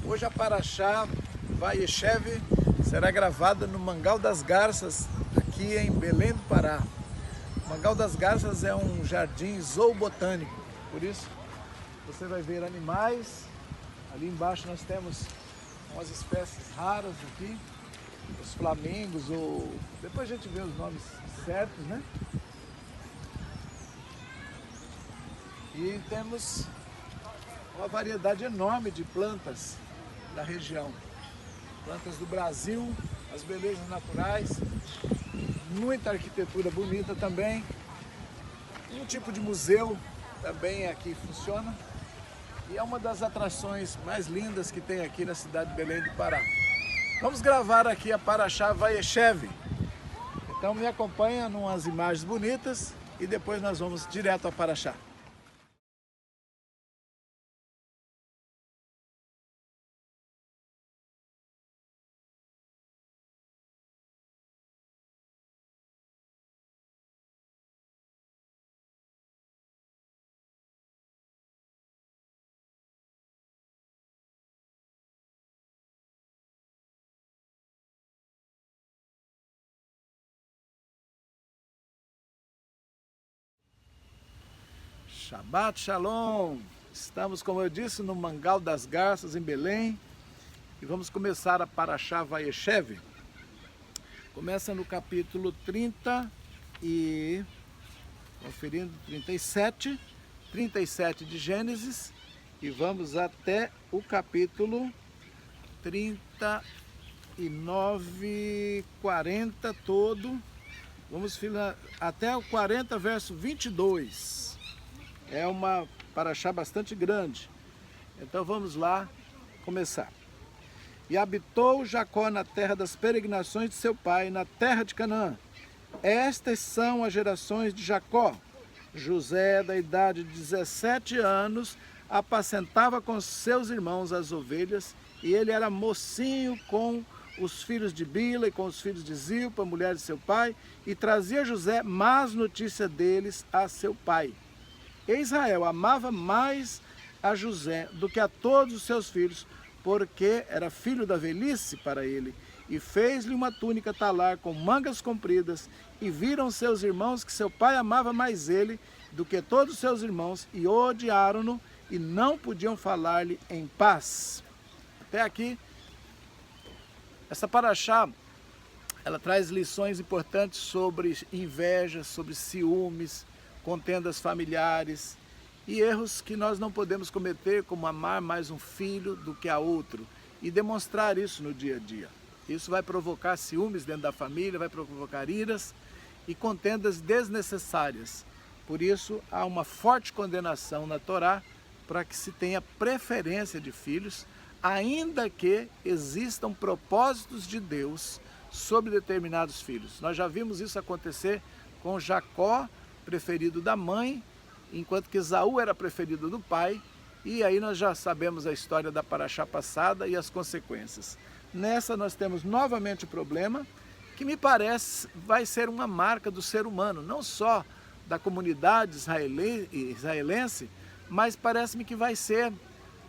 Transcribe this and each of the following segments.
Hoje a Paraxá Vayeshev será gravada no Mangal das Garças, aqui em Belém do Pará. O Mangal das Garças é um jardim zoobotânico, por isso você vai ver animais. Ali embaixo nós temos umas espécies raras aqui, os flamingos, ou depois a gente vê os nomes certos, né? E temos uma variedade enorme de plantas da região. Plantas do Brasil, as belezas naturais, muita arquitetura bonita também. Um tipo de museu também aqui funciona. E é uma das atrações mais lindas que tem aqui na cidade de Belém do Pará. Vamos gravar aqui a Paraxá Vayeshev. Então me acompanha em umas imagens bonitas e depois nós vamos direto a Paraxá. Shabbat Shalom! Estamos, como eu disse, no Mangal das Garças, em Belém, e vamos começar a Paraxá Vayeshev. Começa no capítulo 30 e, conferindo, 37 de Gênesis, e vamos até o capítulo 39, 40 todo. Vamos até o 40, verso 22. É uma paraxá bastante grande. Então vamos lá começar. E habitou Jacó na terra das peregrinações de seu pai, na terra de Canaã. Estas são as gerações de Jacó. José, da idade de 17 anos, apacentava com seus irmãos as ovelhas, e ele era mocinho com os filhos de Bila e com os filhos de Zilpa, mulher de seu pai, e trazia José más notícia deles a seu pai. E Israel amava mais a José do que a todos os seus filhos, porque era filho da velhice para ele, e fez-lhe uma túnica talar com mangas compridas, e viram seus irmãos que seu pai amava mais ele do que todos os seus irmãos, e odiaram-no, e não podiam falar-lhe em paz. Até aqui, essa paraxá, ela traz lições importantes sobre inveja, sobre ciúmes, contendas familiares e erros que nós não podemos cometer, como amar mais um filho do que a outro, e demonstrar isso no dia a dia. Isso vai provocar ciúmes dentro da família, vai provocar iras e contendas desnecessárias. Por isso há uma forte condenação na Torá para que se tenha preferência de filhos, ainda que existam propósitos de Deus sobre determinados filhos. Nós já vimos isso acontecer com Jacó, preferido da mãe, enquanto que Esaú era preferido do pai, e aí nós já sabemos a história da paraxá passada e as consequências. Nessa nós temos novamente o problema, que me parece vai ser uma marca do ser humano, não só da comunidade israelense, mas parece-me que vai ser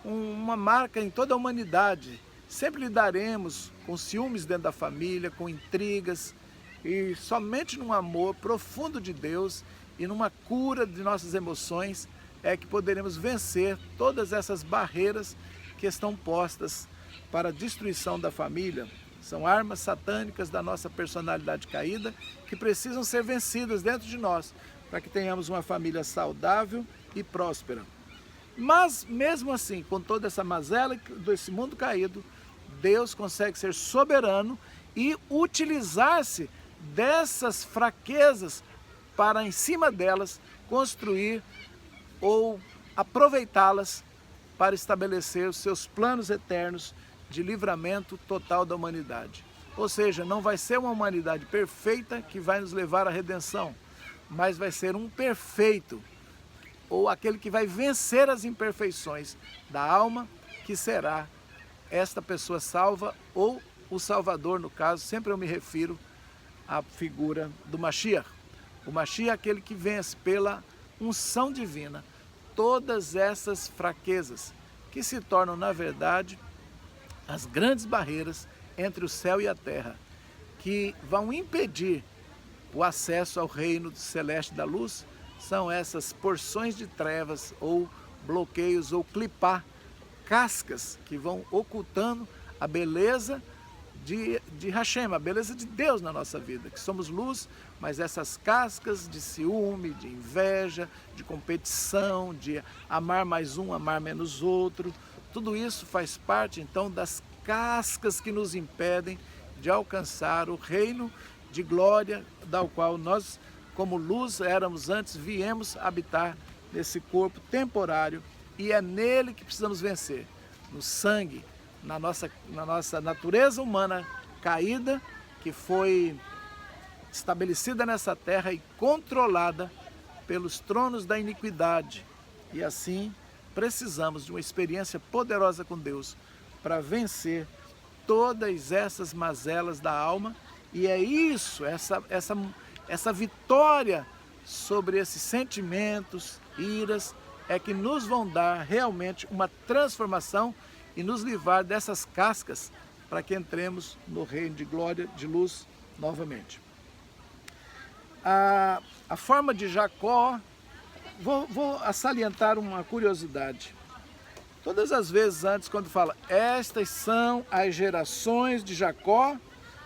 uma marca em toda a humanidade. Sempre lidaremos com ciúmes dentro da família, com intrigas, e somente num amor profundo de Deus e numa cura de nossas emoções é que poderemos vencer todas essas barreiras que estão postas para a destruição da família. São armas satânicas da nossa personalidade caída que precisam ser vencidas dentro de nós para que tenhamos uma família saudável e próspera. Mas mesmo assim, com toda essa mazela desse mundo caído, Deus consegue ser soberano e utilizar-se dessas fraquezas para, em cima delas, construir ou aproveitá-las para estabelecer os seus planos eternos de livramento total da humanidade. Ou seja, não vai ser uma humanidade perfeita que vai nos levar à redenção, mas vai ser um perfeito, ou aquele que vai vencer as imperfeições da alma, que será esta pessoa salva, ou o Salvador, no caso. Sempre eu me refiro à figura do Mashiach. O Mashiach é aquele que vence pela unção divina todas essas fraquezas, que se tornam, na verdade, as grandes barreiras entre o céu e a terra, que vão impedir o acesso ao reino celeste da luz, são essas porções de trevas ou bloqueios ou clipar, cascas que vão ocultando a beleza de Hashem, a beleza de Deus na nossa vida, que somos luz, mas essas cascas de ciúme, de inveja, de competição, de amar mais um, amar menos outro, tudo isso faz parte então das cascas que nos impedem de alcançar o reino de glória, da qual nós, como luz, éramos antes, viemos habitar nesse corpo temporário, e é nele que precisamos vencer, no sangue, na nossa natureza humana caída, que foi estabelecida nessa terra e controlada pelos tronos da iniquidade. E assim precisamos de uma experiência poderosa com Deus para vencer todas essas mazelas da alma. E é isso, essa vitória sobre esses sentimentos, iras, é que nos vão dar realmente uma transformação e nos livrar dessas cascas para que entremos no reino de glória, de luz novamente. A forma de Jacó, vou salientar uma curiosidade. Todas as vezes antes, quando fala, estas são as gerações de Jacó,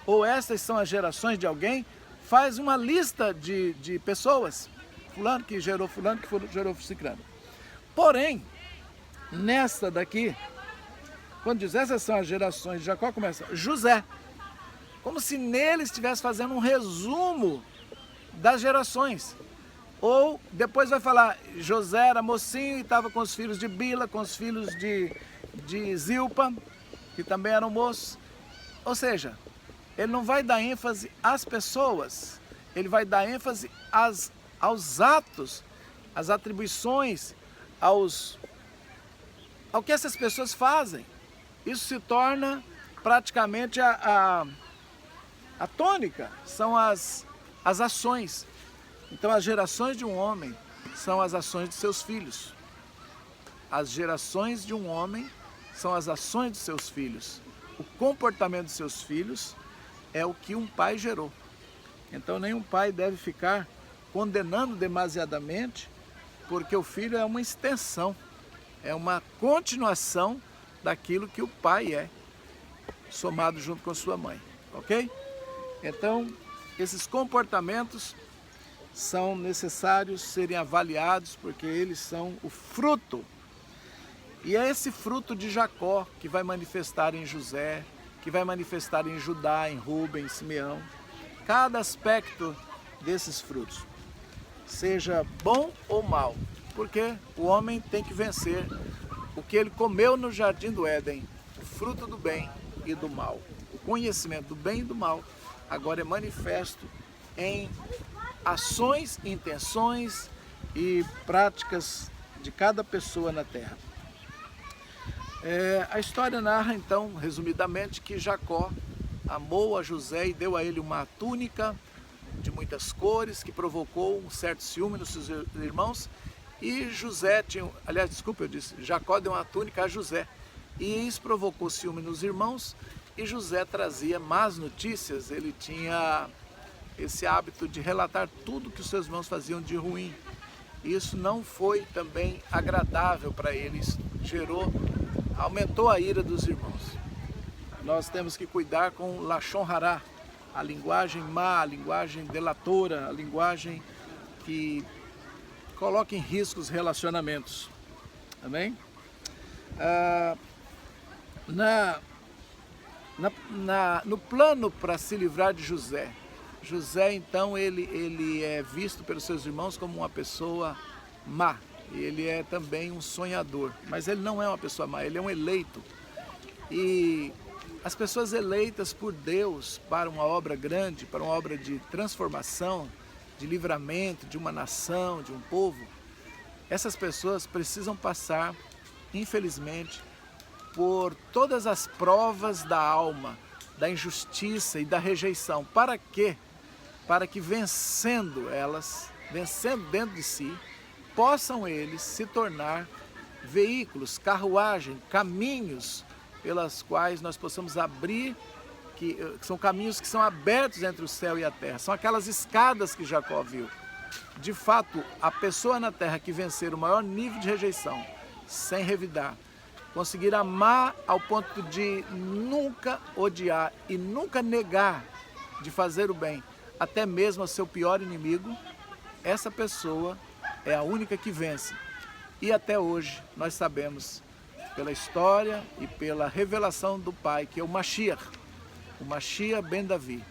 ou estas são as gerações de alguém, faz uma lista de pessoas, fulano que gerou ciclano. Porém, nesta daqui, quando diz essas são as gerações de Jacó, começa José, como se nele estivesse fazendo um resumo das gerações. Ou depois vai falar, José era mocinho e estava com os filhos de Bila, com os filhos de Zilpa, que também eram moços. Ou seja, ele não vai dar ênfase às pessoas, ele vai dar ênfase aos atos, às atribuições, ao que essas pessoas fazem. Isso se torna praticamente a tônica, são as ações. Então as gerações de um homem são as ações de seus filhos. As gerações de um homem são as ações de seus filhos. O comportamento de seus filhos é o que um pai gerou. Então nenhum pai deve ficar condenando demasiadamente, porque o filho é uma extensão, é uma continuação daquilo que o pai é, somado junto com sua mãe, ok? Então, esses comportamentos são necessários serem avaliados, porque eles são o fruto. E é esse fruto de Jacó que vai manifestar em José, que vai manifestar em Judá, em Rubem, em Simeão. Cada aspecto desses frutos, seja bom ou mal, porque o homem tem que vencer o que ele comeu no jardim do Éden, o fruto do bem e do mal. O conhecimento do bem e do mal agora é manifesto em ações, intenções e práticas de cada pessoa na terra. A história narra então, resumidamente, que Jacó amou a José e deu a ele uma túnica de muitas cores, que provocou um certo ciúme nos seus irmãos, e José tinha, aliás, desculpa, eu disse, Jacó deu uma túnica a José, e isso provocou ciúme nos irmãos, e José trazia más notícias, ele tinha esse hábito de relatar tudo que os seus irmãos faziam de ruim. Isso não foi também agradável para eles, aumentou a ira dos irmãos. Nós temos que cuidar com Lashon Hará, a linguagem má, a linguagem delatora, a linguagem que coloca em risco os relacionamentos. Amém? No plano para se livrar de José, então ele é visto pelos seus irmãos como uma pessoa má. Ele é também um sonhador, mas ele não é uma pessoa má, ele é um eleito. E as pessoas eleitas por Deus para uma obra grande, para uma obra de transformação, de livramento de uma nação, de um povo, essas pessoas precisam passar, infelizmente, por todas as provas da alma, da injustiça e da rejeição. Para quê? Para que vencendo dentro de si, possam eles se tornar veículos, carruagem, caminhos pelas quais nós possamos abrir, que são caminhos que são abertos entre o céu e a terra. São aquelas escadas que Jacó viu. De fato, a pessoa na terra que vencer o maior nível de rejeição, sem revidar, conseguir amar ao ponto de nunca odiar e nunca negar de fazer o bem, até mesmo ao seu pior inimigo, essa pessoa é a única que vence. E até hoje nós sabemos, pela história e pela revelação do Pai, que é o Mashiach ben Davi.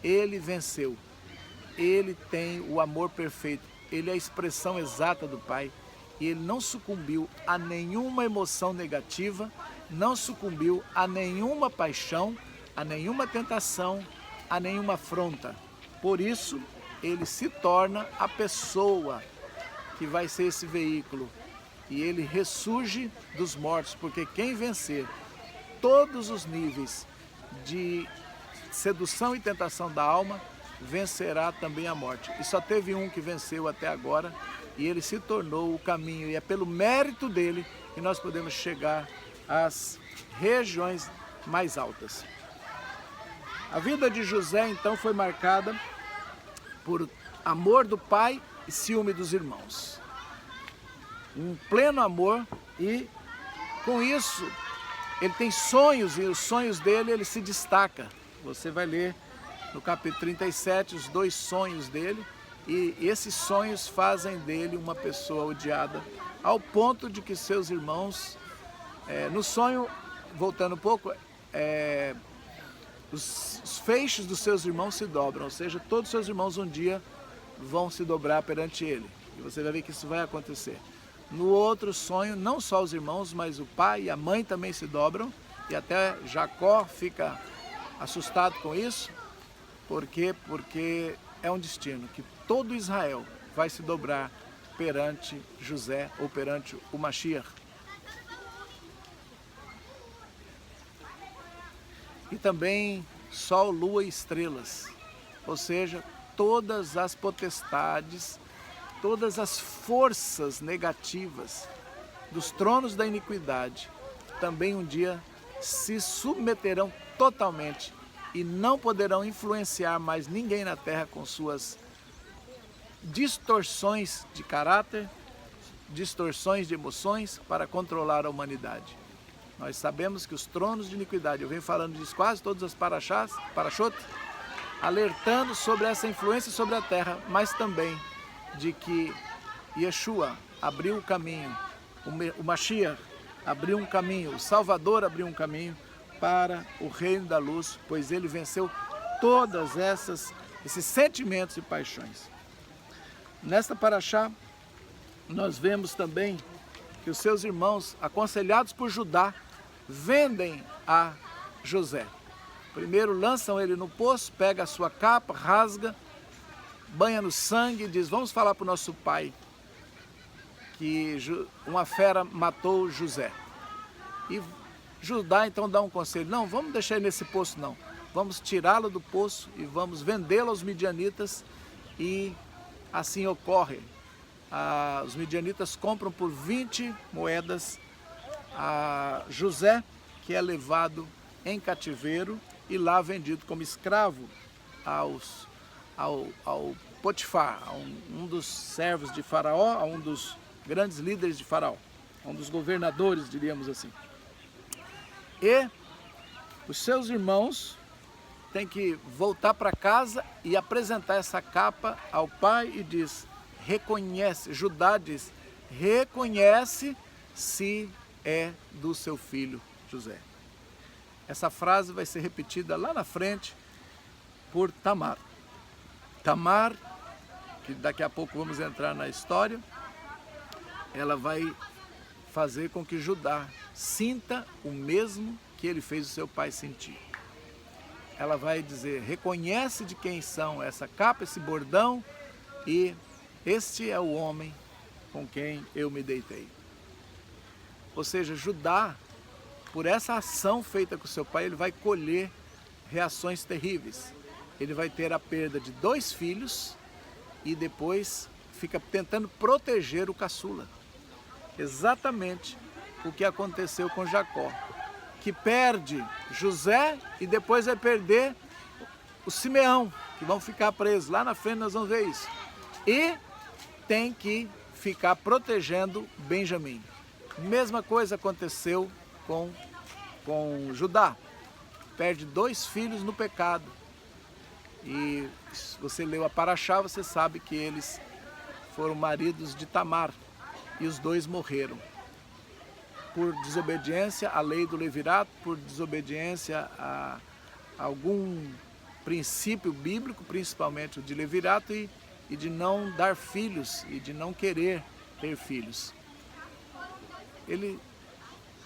Ele venceu, ele tem o amor perfeito, ele é a expressão exata do Pai. E ele não sucumbiu a nenhuma emoção negativa, não sucumbiu a nenhuma paixão, a nenhuma tentação, a nenhuma afronta. Por isso, ele se torna a pessoa que vai ser esse veículo. E ele ressurge dos mortos, porque quem vencer todos os níveis de sedução e tentação da alma, vencerá também a morte. E só teve um que venceu até agora, e ele se tornou o caminho, e é pelo mérito dele que nós podemos chegar às regiões mais altas. A vida de José, então, foi marcada por amor do pai e ciúme dos irmãos. Um pleno amor, e com isso ele tem sonhos, e os sonhos dele, ele se destaca. Você vai ler no capítulo 37 os 2 sonhos dele, e esses sonhos fazem dele uma pessoa odiada, ao ponto de que seus irmãos, no sonho, voltando um pouco, os feixes dos seus irmãos se dobram, ou seja, todos os seus irmãos um dia vão se dobrar perante ele, e você vai ver que isso vai acontecer. No outro sonho, não só os irmãos, mas o pai e a mãe também se dobram, e até Jacó fica assustado com isso. Por quê? Porque é um destino que todo Israel vai se dobrar perante José ou perante o Mashiach. E também sol, lua e estrelas, ou seja, todas as potestades, todas as forças negativas dos tronos da iniquidade também um dia se submeterão totalmente e não poderão influenciar mais ninguém na terra com suas distorções de caráter, distorções de emoções para controlar a humanidade. Nós sabemos que os tronos de iniquidade, eu venho falando disso quase todas as parashot, alertando sobre essa influência sobre a terra, mas também de que Yeshua abriu o caminho, o Mashiach abriu um caminho, o Salvador abriu um caminho para o reino da luz, pois ele venceu todas esses sentimentos e paixões. Nesta parashá, nós vemos também que os seus irmãos, aconselhados por Judá, vendem a José. Primeiro lançam ele no poço, pega a sua capa, rasga, banha no sangue e diz: vamos falar para o nosso pai que uma fera matou José. E Judá então dá um conselho: não, vamos deixar ele nesse poço não, vamos tirá-lo do poço e vamos vendê-lo aos midianitas. E assim ocorre. Os midianitas compram por 20 moedas a José, que é levado em cativeiro e lá vendido como escravo ao Potifar, a um dos servos de Faraó, a um dos grandes líderes de Faraó, a um dos governadores, diríamos assim. E os seus irmãos têm que voltar para casa e apresentar essa capa ao pai e diz: reconhece, Judá diz, reconhece se é do seu filho José. Essa frase vai ser repetida lá na frente por Tamar. Tamar, que daqui a pouco vamos entrar na história, ela vai fazer com que Judá sinta o mesmo que ele fez o seu pai sentir. Ela vai dizer: reconhece de quem são essa capa, esse bordão, e este é o homem com quem eu me deitei. Ou seja, Judá, por essa ação feita com seu pai, ele vai colher reações terríveis. Ele vai ter a perda de 2 filhos e depois fica tentando proteger o caçula. Exatamente o que aconteceu com Jacó, que perde José e depois vai perder o Simeão, que vão ficar presos. Lá na frente nós vamos ver isso. E tem que ficar protegendo Benjamim. Mesma coisa aconteceu com Judá. Perde 2 filhos no pecado. E se você leu a Paraxá, você sabe que eles foram maridos de Tamar. E os 2 morreram. Por desobediência à lei do levirato, por desobediência a algum princípio bíblico, principalmente o de levirato, e de não dar filhos, e de não querer ter filhos.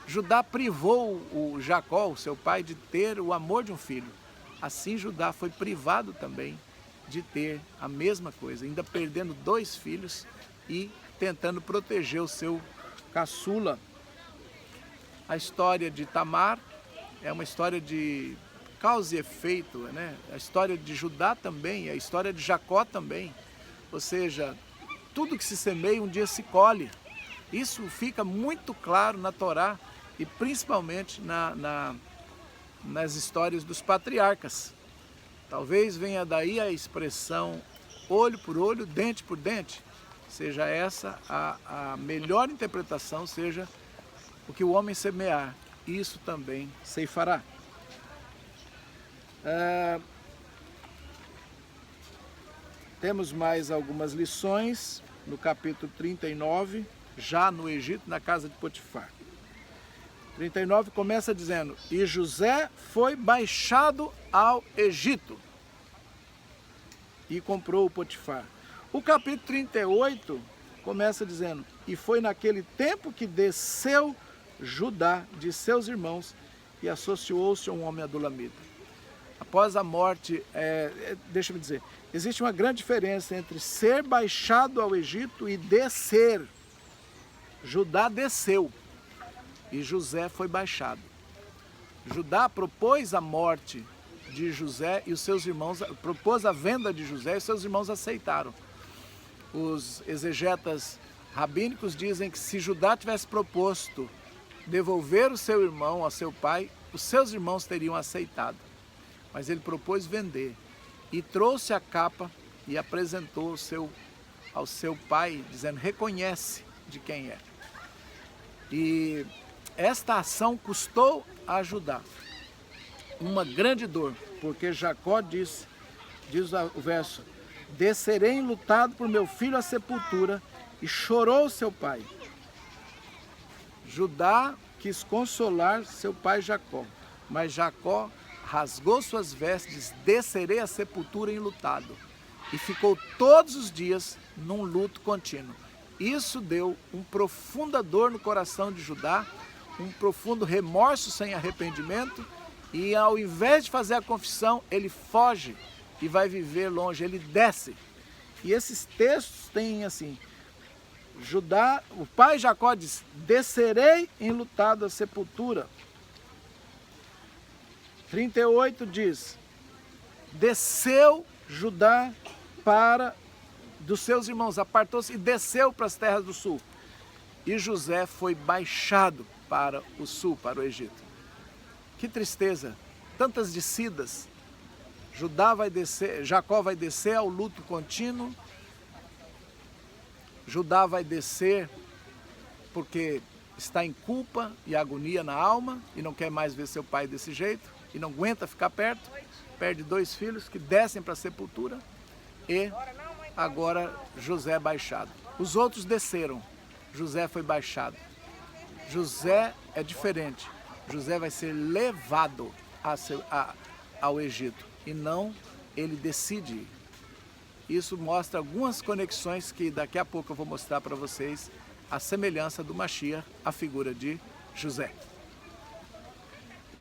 Judá privou o Jacó, o seu pai, de ter o amor de um filho. Assim Judá foi privado também de ter a mesma coisa, ainda perdendo 2 filhos e tentando proteger o seu caçula. A história de Tamar é uma história de causa e efeito, né? A história de Judá também, a história de Jacó também. Ou seja, tudo que se semeia um dia se colhe. Isso fica muito claro na Torá e principalmente nas histórias dos patriarcas. Talvez venha daí a expressão olho por olho, dente por dente. Seja essa a melhor interpretação, seja o que o homem semear, isso também ceifará. Temos mais algumas lições no capítulo 39, já no Egito, na casa de Potifar. 39 começa dizendo: e José foi baixado ao Egito e comprou o Potifar. O capítulo 38 começa dizendo: e foi naquele tempo que desceu Judá de seus irmãos e associou-se a um homem adulamita. Após a morte, deixa-me dizer, existe uma grande diferença entre ser baixado ao Egito e descer. Judá desceu e José foi baixado. Judá propôs a morte de José e os seus irmãos, propôs a venda de José e os seus irmãos aceitaram. Os exegetas rabínicos dizem que se Judá tivesse proposto devolver o seu irmão ao seu pai, os seus irmãos teriam aceitado. Mas ele propôs vender e trouxe a capa e apresentou ao seu pai, dizendo: reconhece de quem é. E esta ação custou a Judá uma grande dor, porque Jacó diz o verso: descerei enlutado por meu filho à sepultura, e chorou seu pai. Judá quis consolar seu pai Jacó, mas Jacó rasgou suas vestes, descerei à sepultura enlutado, e ficou todos os dias num luto contínuo. Isso deu uma profunda dor no coração de Judá, um profundo remorso sem arrependimento, e ao invés de fazer a confissão, ele foge e vai viver longe, ele desce. E esses textos têm assim: Judá, o pai Jacó diz: descerei enlutado à sepultura. 38 diz: desceu Judá dos seus irmãos, apartou-se e desceu para as terras do sul. E José foi baixado para o sul, para o Egito. Que tristeza, tantas descidas. Jacó vai descer ao luto contínuo. Judá vai descer porque está em culpa e agonia na alma e não quer mais ver seu pai desse jeito e não aguenta ficar perto. Perde 2 filhos que descem para a sepultura e agora José é baixado. Os outros desceram, José foi baixado. José é diferente. José vai ser levado ao Egito e não ele decide ir. Isso mostra algumas conexões que daqui a pouco eu vou mostrar para vocês, a semelhança do Mashiach, a figura de José.